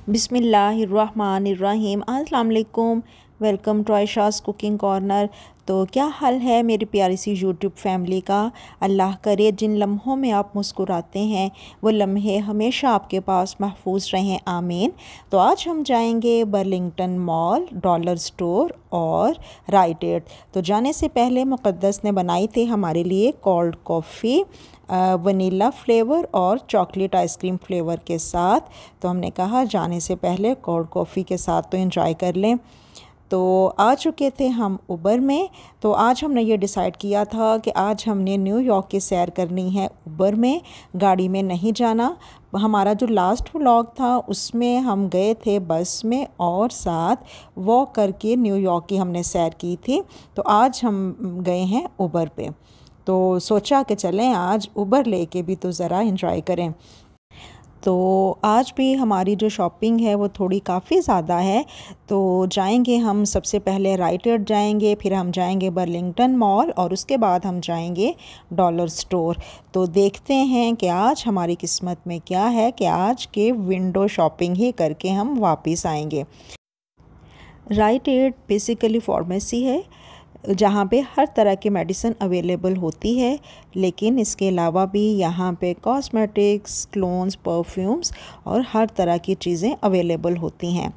बिस्मिल्लाहिर्रहमानिर्रहीम। अस्सलाम वालेकुम। Welcome to Ayesha's cooking corner. तो क्या हाल है मेरी प्यारी सी यूट्यूब फैमिली का। अल्लाह करे जिन लम्हों में आप मुस्कुराते हैं वो लम्हे हमेशा आपके पास महफूज रहें, आमीन। तो आज हम जाएंगे बर्लिंगटन मॉल, डॉलर स्टोर और राइट एड। तो जाने से पहले मुक़द्दस ने बनाई थी हमारे लिए कोल्ड कॉफ़ी वनीला फ्लेवर और चॉकलेट आइसक्रीम फ्लेवर के साथ। तो हमने कहा जाने से पहले कोल्ड कॉफ़ी के साथ तो एंजॉय कर लें। तो आ चुके थे हम उबर में। तो आज हमने ये डिसाइड किया था कि आज हमने न्यूयॉर्क की सैर करनी है उबर में, गाड़ी में नहीं जाना। हमारा जो लास्ट व्लॉग था उसमें हम गए थे बस में और साथ वॉक करके न्यूयॉर्क की हमने सैर की थी। तो आज हम गए हैं उबर पे। तो सोचा कि चलें आज उबर लेके भी तो ज़रा एंजॉय करें। तो आज भी हमारी जो शॉपिंग है वो थोड़ी काफ़ी ज़्यादा है। तो जाएंगे हम सबसे पहले राइट एड जाएंगे, फिर हम जाएंगे बर्लिंगटन मॉल और उसके बाद हम जाएंगे डॉलर स्टोर। तो देखते हैं कि आज हमारी किस्मत में क्या है कि आज के विंडो शॉपिंग ही करके हम वापस आएंगे। राइट एड बेसिकली फार्मेसी है जहाँ पे हर तरह की मेडिसिन अवेलेबल होती है, लेकिन इसके अलावा भी यहाँ पे कॉस्मेटिक्स, क्लोन्स, परफ्यूम्स और हर तरह की चीज़ें अवेलेबल होती हैं।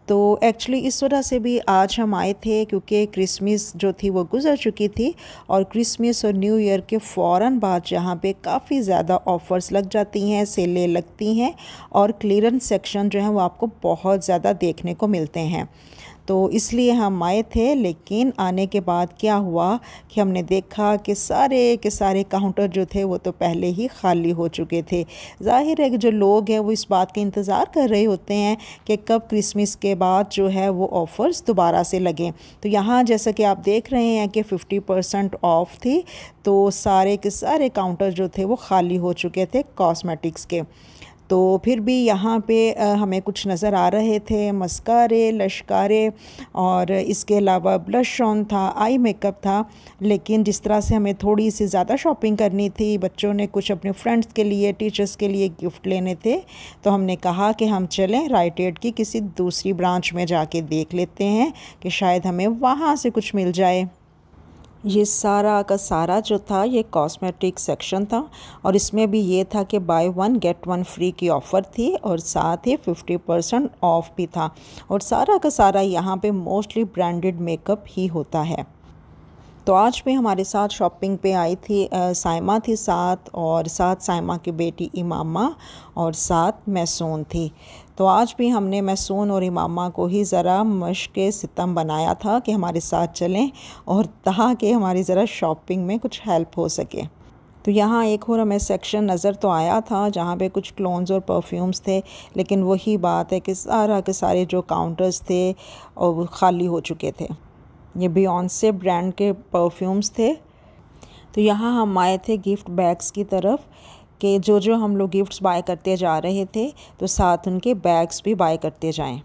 तो एक्चुअली इस वजह से भी आज हम आए थे क्योंकि क्रिसमस जो थी वो गुज़र चुकी थी और क्रिसमस और न्यू ईयर के फ़ौरन बाद यहाँ पे काफ़ी ज़्यादा ऑफ़र्स लग जाती हैं, सेलें लगती हैं और क्लियरेंस सेक्शन जो है वो आपको बहुत ज़्यादा देखने को मिलते हैं। तो इसलिए हम आए थे, लेकिन आने के बाद क्या हुआ कि हमने देखा कि सारे के सारे काउंटर जो थे वो तो पहले ही खाली हो चुके थे। ज़ाहिर है कि जो लोग हैं वो इस बात का इंतज़ार कर रहे होते हैं कि कब क्रिसमस के बाद जो है वो ऑफ़र्स दोबारा से लगें। तो यहाँ जैसा कि आप देख रहे हैं कि 50% ऑफ थी, तो सारे के सारे काउंटर जो थे वो खाली हो चुके थे कॉस्मेटिक्स के। तो फिर भी यहाँ पे हमें कुछ नज़र आ रहे थे, मस्कारे, लश्कारे और इसके अलावा ब्लश ऑन था, आई मेकअप था। लेकिन जिस तरह से हमें थोड़ी सी ज़्यादा शॉपिंग करनी थी, बच्चों ने कुछ अपने फ्रेंड्स के लिए, टीचर्स के लिए गिफ्ट लेने थे, तो हमने कहा कि हम चलें राइट एड की किसी दूसरी ब्रांच में जाके देख लेते हैं कि शायद हमें वहाँ से कुछ मिल जाए। ये सारा का सारा जो था ये कॉस्मेटिक सेक्शन था और इसमें भी ये था कि by one get one free की ऑफ़र थी और साथ ही 50% ऑफ भी था। और सारा का सारा यहाँ पे मोस्टली ब्रांडेड मेकअप ही होता है। तो आज भी हमारे साथ शॉपिंग पे आई थी साइमा थी साथ, और साथ साइमा की बेटी इमामा और साथ मैसून थी। तो आज भी हमने मैसून और इमामा को ही ज़रा मश्क सितम बनाया था कि हमारे साथ चलें और ताकि हमारी ज़रा शॉपिंग में कुछ हेल्प हो सके। तो यहाँ एक और हमें सेक्शन नज़र तो आया था जहाँ पे कुछ क्लोन्स और परफ्यूम्स थे, लेकिन वही बात है कि सारा के सारे जो काउंटर्स थे और वो खाली हो चुके थे। ये बियॉन्से ब्रांड के परफ्यूम्स थे। तो यहाँ हम आए थे गिफ्ट बैग्स की तरफ कि जो हम लोग गिफ्ट्स बाय करते जा रहे थे तो साथ उनके बैग्स भी बाय करते जाएं।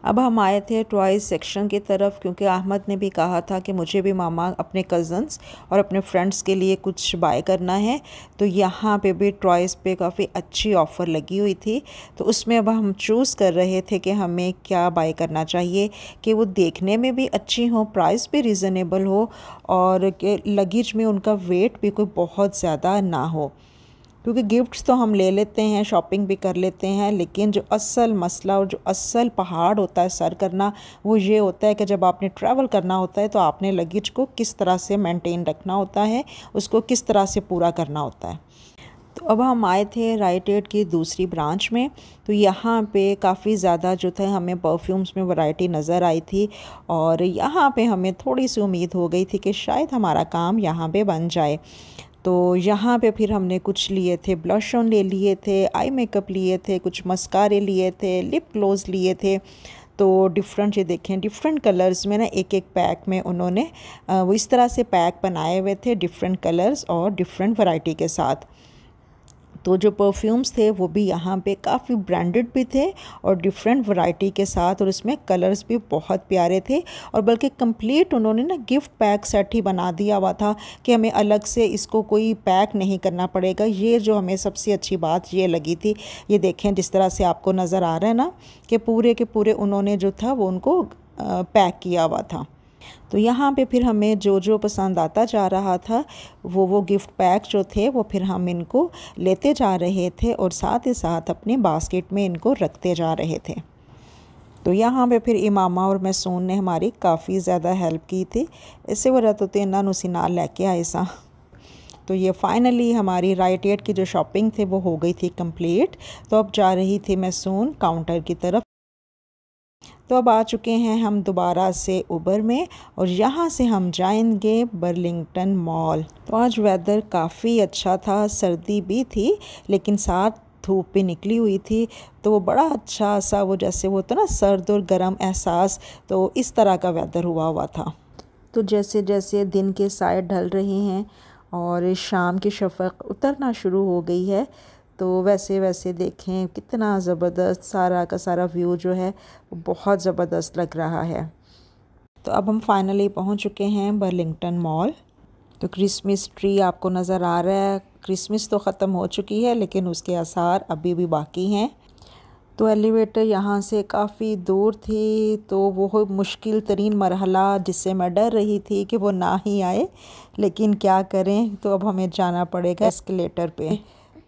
अब हम आए थे टॉयज़ सेक्शन की तरफ क्योंकि अहमद ने भी कहा था कि मुझे भी मामा अपने कज़न्स और अपने फ्रेंड्स के लिए कुछ बाय करना है। तो यहाँ पे भी टॉयज़ पे काफ़ी अच्छी ऑफ़र लगी हुई थी। तो उसमें अब हम चूज़ कर रहे थे कि हमें क्या बाय करना चाहिए कि वो देखने में भी अच्छी हो, प्राइस भी रीज़नेबल हो और कि लगेज में उनका वेट भी कोई बहुत ज़्यादा ना हो। क्योंकि गिफ्ट्स तो हम ले लेते हैं, शॉपिंग भी कर लेते हैं, लेकिन जो असल मसला और जो असल पहाड़ होता है सर करना वो ये होता है कि जब आपने ट्रैवल करना होता है तो आपने लगेज को किस तरह से मेंटेन रखना होता है, उसको किस तरह से पूरा करना होता है। तो अब हम आए थे राइट एड की दूसरी ब्रांच में। तो यहाँ पे काफ़ी ज़्यादा जो था हमें परफ्यूम्स में वैरायटी नज़र आई थी और यहाँ पे हमें थोड़ी सी उम्मीद हो गई थी कि शायद हमारा काम यहाँ पे बन जाए। तो यहाँ पे फिर हमने कुछ लिए थे, ब्लश ऑन ले लिए थे, आई मेकअप लिए थे, कुछ मस्कारे लिए थे, लिप ग्लोज लिए थे। तो डिफरेंट ये देखें डिफरेंट कलर्स में ना एक एक पैक में उन्होंने वो इस तरह से पैक बनाए हुए थे डिफरेंट कलर्स और डिफरेंट वैरायटी के साथ। तो जो परफ्यूम्स थे वो भी यहाँ पे काफ़ी ब्रांडेड भी थे और डिफरेंट वैरायटी के साथ, और इसमें कलर्स भी बहुत प्यारे थे। और बल्कि कंप्लीट उन्होंने ना गिफ्ट पैक सेट ही बना दिया हुआ था कि हमें अलग से इसको कोई पैक नहीं करना पड़ेगा। ये जो हमें सबसे अच्छी बात ये लगी थी। ये देखें जिस तरह से आपको नज़र आ रहा है ना कि पूरे के पूरे उन्होंने जो था वो उनको पैक किया हुआ था। तो यहाँ पे फिर हमें जो जो पसंद आता जा रहा था वो गिफ्ट पैक जो थे वो फिर हम इनको लेते जा रहे थे और साथ ही साथ अपने बास्केट में इनको रखते जा रहे थे। तो यहाँ पे फिर इमामा और मैसून ने हमारी काफ़ी ज़्यादा हेल्प की थी। इससे वजह तो इन्होंने उसी नाल लेके आए सा। तो ये फाइनली हमारी राइट एड की जो शॉपिंग थी वो हो गई थी कंप्लीट। तो अब जा रही थी मैसून काउंटर की तरफ। तो अब आ चुके हैं हम दोबारा से उबर में और यहाँ से हम जाएंगे बर्लिंगटन मॉल। तो आज वेदर काफ़ी अच्छा था, सर्दी भी थी लेकिन साथ धूप भी निकली हुई थी। तो वो बड़ा अच्छा सा वो जैसे वो तो ना सर्द और गर्म एहसास, तो इस तरह का वेदर हुआ था। तो जैसे जैसे दिन के साए ढल रहे हैं और शाम की शफ़क़ उतरना शुरू हो गई है, तो वैसे वैसे देखें कितना ज़बरदस्त सारा का सारा व्यू जो है वो बहुत ज़बरदस्त लग रहा है। तो अब हम फाइनली पहुंच चुके हैं बर्लिंगटन मॉल। तो क्रिसमस ट्री आपको नज़र आ रहा है। क्रिसमस तो ख़त्म हो चुकी है लेकिन उसके आसार अभी भी बाकी हैं। तो एलिवेटर यहाँ से काफ़ी दूर थी, तो वो मुश्किल तरीन मरहला जिससे मैं डर रही थी कि वो ना ही आए, लेकिन क्या करें। तो अब हमें जाना पड़ेगा एस्केलेटर पे।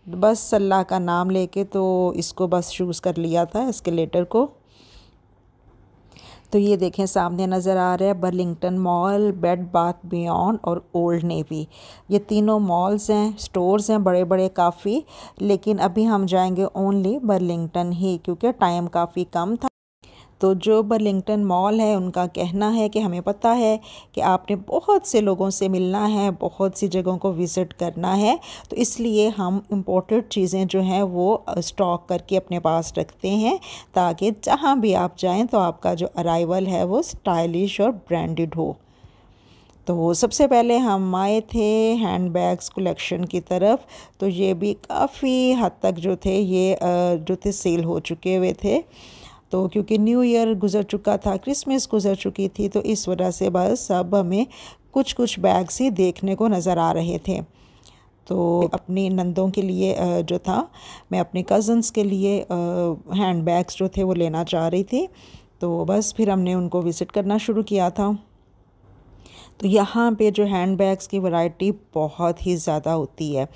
बस अल्लाह का नाम लेके तो इसको बस चूज़ कर लिया था एस्केलेटर को। तो ये देखें सामने नज़र आ रहा है Burlington mall, bed bath beyond और ओल्ड नेवी। ये तीनों मॉल्स हैं, स्टोर्स हैं बड़े बड़े काफ़ी, लेकिन अभी हम जाएंगे ओनली बर्लिंगटन ही क्योंकि टाइम काफ़ी कम था। तो जो बर्लिंगटन मॉल है उनका कहना है कि हमें पता है कि आपने बहुत से लोगों से मिलना है, बहुत सी जगहों को विज़िट करना है, तो इसलिए हम इम्पोर्टेड चीज़ें जो हैं वो स्टॉक करके अपने पास रखते हैं ताकि जहाँ भी आप जाएं तो आपका जो अराइवल है वो स्टाइलिश और ब्रांडेड हो। तो सबसे पहले हम आए थे हैंड बैग्स कलेक्शन की तरफ। तो ये भी काफ़ी हद तक जो थे ये जो थे सेल हो चुके हुए थे। तो क्योंकि न्यू ईयर गुज़र चुका था, क्रिसमस गुज़र चुकी थी, तो इस वजह से बस अब हमें कुछ कुछ बैग्स ही देखने को नज़र आ रहे थे। तो अपनी नंदों के लिए जो था मैं अपने कज़न्स के लिए हैंड बैग्स जो थे वो लेना चाह रही थी। तो बस फिर हमने उनको विज़िट करना शुरू किया था। तो यहाँ पे जो हैंड बैग्स की वैरायटी बहुत ही ज़्यादा होती है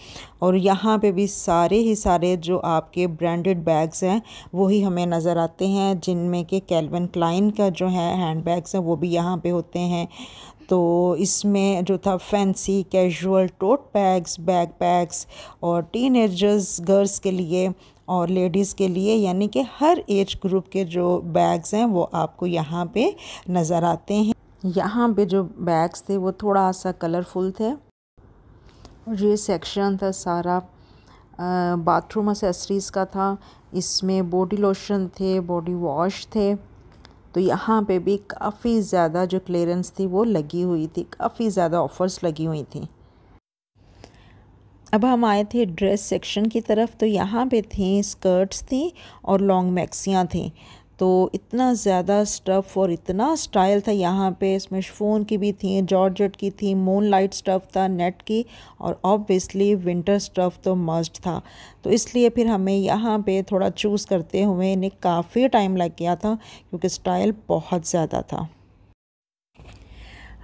और यहाँ पे भी सारे ही सारे जो आपके ब्रांडेड बैग्स हैं वही हमें नज़र आते हैं, जिनमें कि कैल्विन क्लाइन का जो है हैंड बैग्स हैं वो भी यहाँ पे होते हैं। तो इसमें जो था फैंसी कैजुअल टोट बैग्स, बैग पैक्स और टीनेजर्स गर्ल्स के लिए और लेडीज़ के लिए, यानी कि हर एज ग्रुप के जो बैग्स हैं वो आपको यहाँ पे नज़र आते हैं। यहाँ पे जो बैग्स थे वो थोड़ा सा कलरफुल थे और ये सेक्शन था सारा बाथरूम एक्सेसरीज़ का था। इसमें बॉडी लोशन थे, बॉडी वॉश थे। तो यहाँ पे भी काफ़ी ज़्यादा जो क्लियरेंस थी वो लगी हुई थी, काफ़ी ज़्यादा ऑफ़र्स लगी हुई थी। अब हम आए थे ड्रेस सेक्शन की तरफ। तो यहाँ पे थी स्कर्ट्स थी और लॉन्ग मैक्सियाँ थी। तो इतना ज़्यादा स्टफ़ और इतना स्टाइल था यहाँ पे। इसमें शिफॉन की भी थी, जॉर्जेट की थी, मूनलाइट स्टफ़ था, नेट की, और ऑब्वियसली विंटर स्टफ़ तो मस्ट था। तो इसलिए फिर हमें यहाँ पे थोड़ा चूज़ करते हुए इन्हें काफ़ी टाइम लग गया था क्योंकि स्टाइल बहुत ज़्यादा था।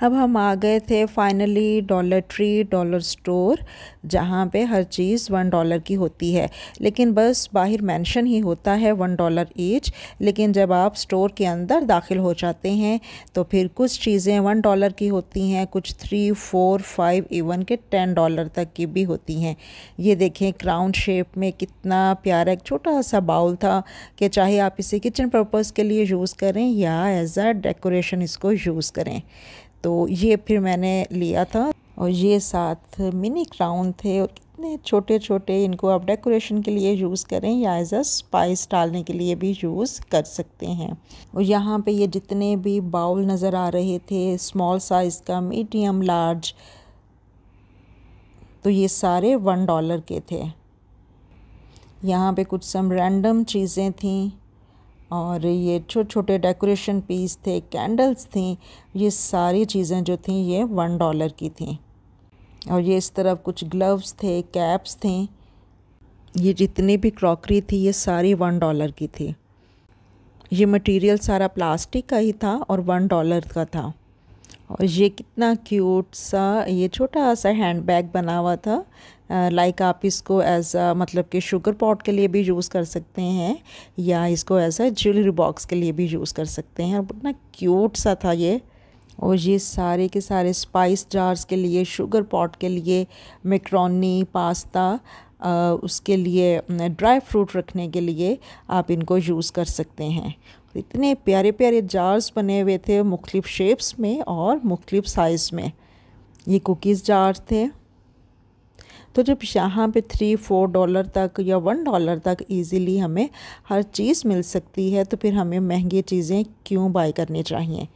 अब हम आ गए थे finally dollar tree dollar store, जहाँ पे हर चीज़ $1 की होती है, लेकिन बस बाहर मेंशन ही होता है $1 ईच। लेकिन जब आप स्टोर के अंदर दाखिल हो जाते हैं तो फिर कुछ चीज़ें $1 की होती हैं, कुछ 3, 4, 5 इवन के $10 तक की भी होती हैं। ये देखें क्राउन शेप में कितना प्यारा एक छोटा सा बाउल था कि चाहे आप इसे किचन पर्पज़ के लिए यूज़ करें या एज आ डेकोरेशन इसको यूज़ करें। तो ये फिर मैंने लिया था और ये साथ मिनी क्राउन थे और कितने छोटे छोटे, इनको आप डेकोरेशन के लिए यूज़ करें या एज अ स्पाइस डालने के लिए भी यूज़ कर सकते हैं। और यहाँ पे ये जितने भी बाउल नज़र आ रहे थे स्मॉल साइज़ का, मीडियम, लार्ज, तो ये सारे $1 के थे। यहाँ पे कुछ सम रैंडम चीज़ें थीं और ये छोटे छोटे डेकोरेशन पीस थे, कैंडल्स थी। ये सारी चीज़ें जो थीं ये $1 की थीं। और ये इस तरफ कुछ ग्लव्स थे, कैप्स थे। ये जितनी भी क्रॉकरी थी ये सारी $1 की थी। ये मटेरियल सारा प्लास्टिक का ही था और $1 का था। और ये कितना क्यूट सा ये छोटा सा हैंड बैग बना हुआ था। लाइक आप इसको एज अ मतलब कि शुगर पॉट के लिए भी यूज़ कर सकते हैं या इसको एज अ ज्वेलरी बॉक्स के लिए भी यूज़ कर सकते हैं। और कितना क्यूट सा था ये। और ये सारे के सारे स्पाइस जार्स के लिए, शुगर पॉट के लिए, मैक्रोनी, पास्ता, उसके लिए ड्राई फ्रूट रखने के लिए आप इनको यूज़ कर सकते हैं। इतने प्यारे प्यारे जार्स बने हुए थे मुख्तलिफ़ शेप्स में और मुख्तलिफ़ साइज़ में। ये कुकीज़ जार्स थे। तो जब यहाँ पे $3-4 तक या $1 तक इजीली हमें हर चीज़ मिल सकती है तो फिर हमें महंगी चीज़ें क्यों बाय करनी चाहिए।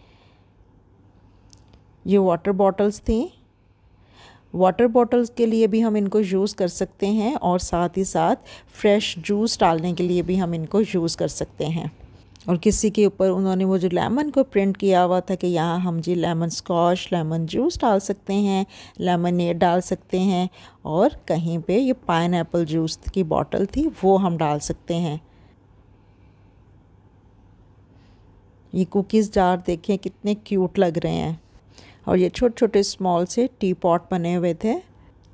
ये वाटर बॉटल्स थी। वाटर बॉटल्स के लिए भी हम इनको यूज़ कर सकते हैं और साथ ही साथ फ्रेश जूस डालने के लिए भी हम इनको यूज़ कर सकते हैं। और किसी के ऊपर उन्होंने वो जो लेमन को प्रिंट किया हुआ था कि यहाँ हम जी लेमन स्क्वाश, लेमन जूस डाल सकते हैं, लेमनेड डाल सकते हैं। और कहीं पे ये पाइनएप्पल जूस की बॉटल थी वो हम डाल सकते हैं। ये कुकीज़ जार देखें कितने क्यूट लग रहे हैं। और ये छोटे छोटे स्मॉल से टी पॉट बने हुए थे।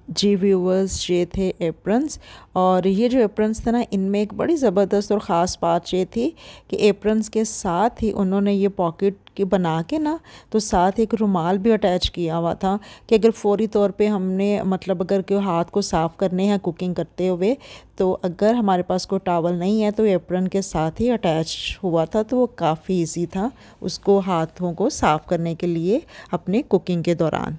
जी व्यूवर्स, ये थे एप्रन्स। और ये जो एप्रन्स थे ना, इनमें एक बड़ी ज़बरदस्त और ख़ास बात ये थी कि एप्रन्स के साथ ही उन्होंने ये पॉकेट की बना के ना तो साथ एक रुमाल भी अटैच किया हुआ था कि अगर फ़ौरी तौर पे हमने मतलब अगर कोई हाथ को साफ़ करने हैं कुकिंग करते हुए, तो अगर हमारे पास कोई टॉवल नहीं है तो एप्रन के साथ ही अटैच हुआ था, तो वो काफ़ी ईजी था उसको हाथों को साफ़ करने के लिए अपने कुकिंग के दौरान।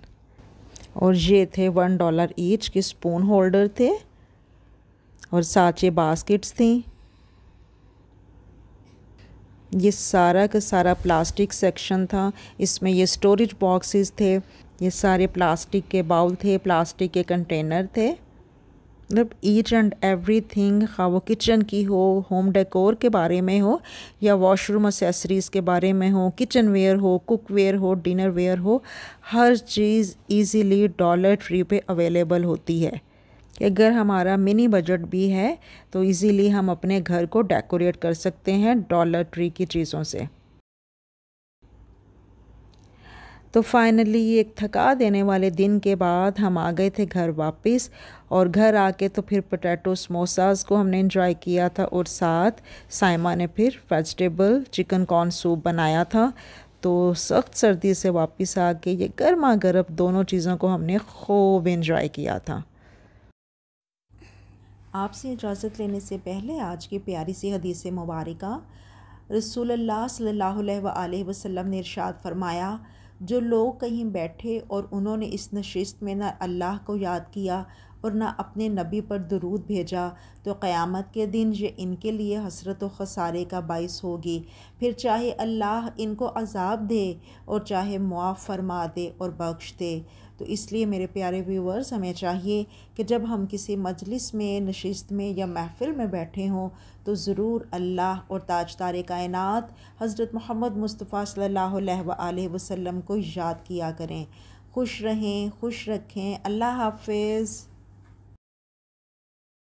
और ये थे $1 ईच के स्पून होल्डर थे और साथ ये बास्केट्स थी। ये सारा का सारा प्लास्टिक सेक्शन था। इसमें ये स्टोरेज बॉक्सेस थे, ये सारे प्लास्टिक के बाउल थे, प्लास्टिक के कंटेनर थे। मतलब ईच एंड एवरीथिंग, खा वो किचन की हो, होम डेकोर के बारे में हो या वॉशरूम एक्सेसरीज़ के बारे में हो, किचन वेयर हो, कुक वेयर हो, डिनर वेयर हो, हर चीज़ इजीली डॉलर ट्री पे अवेलेबल होती है। कि अगर हमारा मिनी बजट भी है तो इजीली हम अपने घर को डेकोरेट कर सकते हैं डॉलर ट्री की चीज़ों से। तो फाइनली एक थका देने वाले दिन के बाद हम आ गए थे घर वापस। और घर आके तो फिर पोटैटो समोसास को हमने एंजॉय किया था और साथ साइमा ने फिर वेजिटेबल चिकन कॉर्न सूप बनाया था। तो सख्त सर्दी से वापस आके ये गर्मा गर्म दोनों चीज़ों को हमने खूब एंजॉय किया था। आपसे इजाज़त लेने से पहले आज की प्यारी सी हदीस मुबारका। रसूलुल्लाह सल्लल्लाहु अलैहि वसल्लम ने इरशाद फरमाया, जो लोग कहीं बैठे और उन्होंने इस नशिस्त में ना अल्लाह को याद किया और ना अपने नबी पर दुरूद भेजा, तो क़यामत के दिन ये इनके लिए हसरत व खसारे का बाइस होगी। फिर चाहे अल्लाह इनको अज़ाब दे और चाहे मुआफ़ फरमा दे और बख्श दे। तो इसलिए मेरे प्यारे व्यूवर्स, हमें चाहिए कि जब हम किसी मजलिस में, नशिस्त में या महफ़िल में बैठे हों तो ज़रूर अल्लाह और ताजदार कायनात हज़रत मोहम्मद मुस्तफ़ा सल्लल्लाहु अलैहि वसल्लम को याद किया करें। खुश रहें, खुश रखें। अल्लाह हाफ़िज़।